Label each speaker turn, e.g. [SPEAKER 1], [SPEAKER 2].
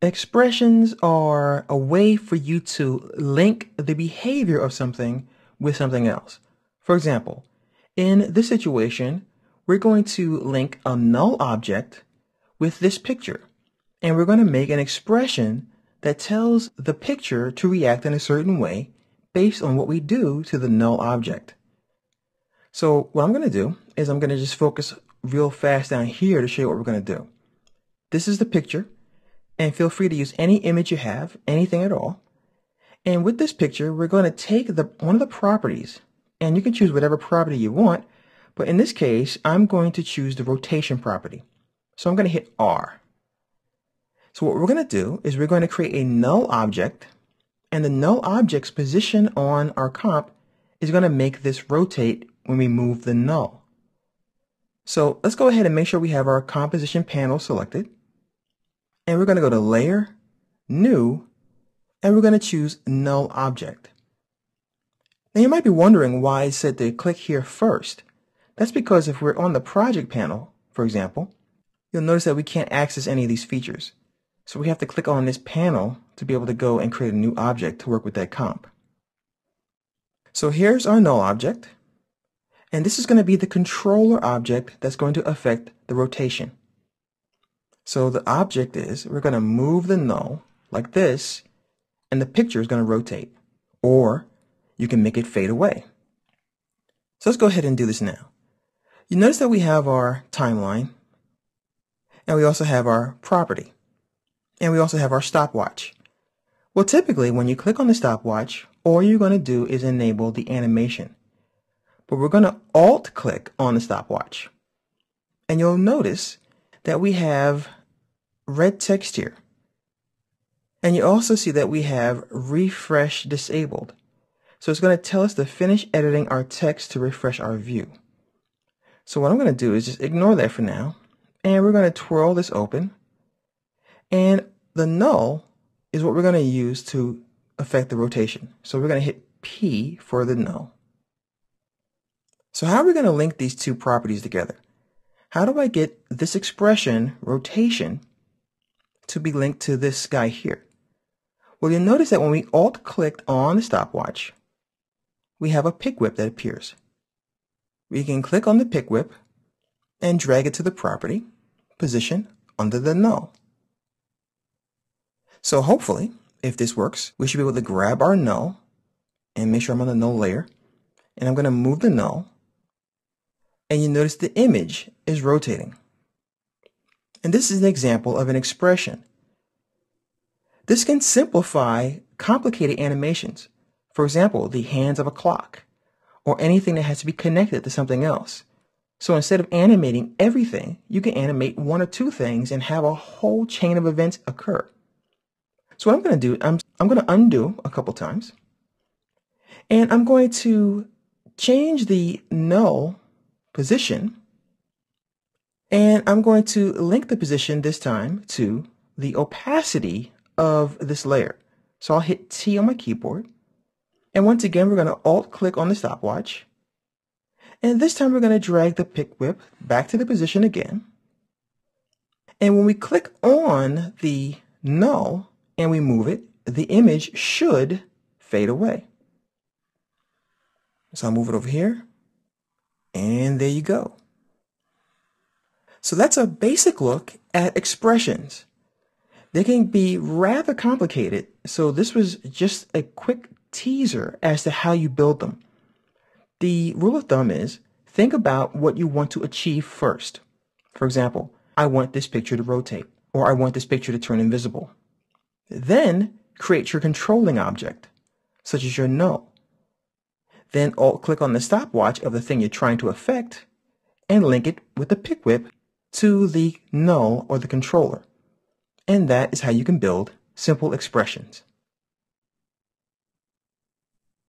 [SPEAKER 1] Expressions are a way for you to link the behavior of something with something else. For example, in this situation, we're going to link a null object with this picture, and we're going to make an expression that tells the picture to react in a certain way based on what we do to the null object. So what I'm going to do is I'm going to just focus real fast down here to show you what we're going to do. This is the picture. And feel free to use any image you have, anything at all. And with this picture, we're going to take one of the properties, and you can choose whatever property you want, but in this case, I'm going to choose the rotation property. So I'm going to hit R. So what we're going to do is we're going to create a null object, and the null object's position on our comp is going to make this rotate when we move the null. So let's go ahead and make sure we have our composition panel selected. And we're going to go to Layer, New, and we're going to choose Null Object. Now you might be wondering why I said to click here first. That's because if we're on the Project panel, for example, you'll notice that we can't access any of these features. So we have to click on this panel to be able to go and create a new object to work with that comp. So here's our null object, and this is going to be the controller object that's going to affect the rotation. So the object is, we're going to move the null like this, and the picture is going to rotate. Or you can make it fade away. So let's go ahead and do this now. You notice that we have our timeline, and we also have our property, and we also have our stopwatch. Well, typically when you click on the stopwatch, all you're going to do is enable the animation. But we're going to Alt-click on the stopwatch, and you'll notice that we have red text here. And you also see that we have refresh disabled. So it's going to tell us to finish editing our text to refresh our view. So what I'm going to do is just ignore that for now. And we're going to twirl this open. And the null is what we're going to use to affect the rotation. So we're going to hit P for the null. So how are we going to link these two properties together? How do I get this expression, rotation, to be linked to this guy here? Well, you'll notice that when we Alt-clicked on the stopwatch, we have a pick whip that appears. We can click on the pick whip and drag it to the property position under the null. So hopefully, if this works, we should be able to grab our null and make sure I'm on the null layer. And I'm going to move the null. And you notice the image is rotating. And this is an example of an expression. This can simplify complicated animations. For example, the hands of a clock, or anything that has to be connected to something else. So instead of animating everything, you can animate one or two things and have a whole chain of events occur. So what I'm going to do, I'm going to undo a couple times. And I'm going to change the null position. And I'm going to link the position this time to the opacity of this layer. So I'll hit T on my keyboard. And once again, we're going to Alt-click on the stopwatch. And this time we're going to drag the pick whip back to the position again. And when we click on the null and we move it, the image should fade away. So I'll move it over here. And there you go. So that's a basic look at expressions. They can be rather complicated, so this was just a quick teaser as to how you build them. The rule of thumb is, think about what you want to achieve first. For example, I want this picture to rotate, or I want this picture to turn invisible. Then create your controlling object, such as your null. Then Alt-click on the stopwatch of the thing you're trying to affect, and link it with the pick whip to the null or the controller. And that is how you can build simple expressions.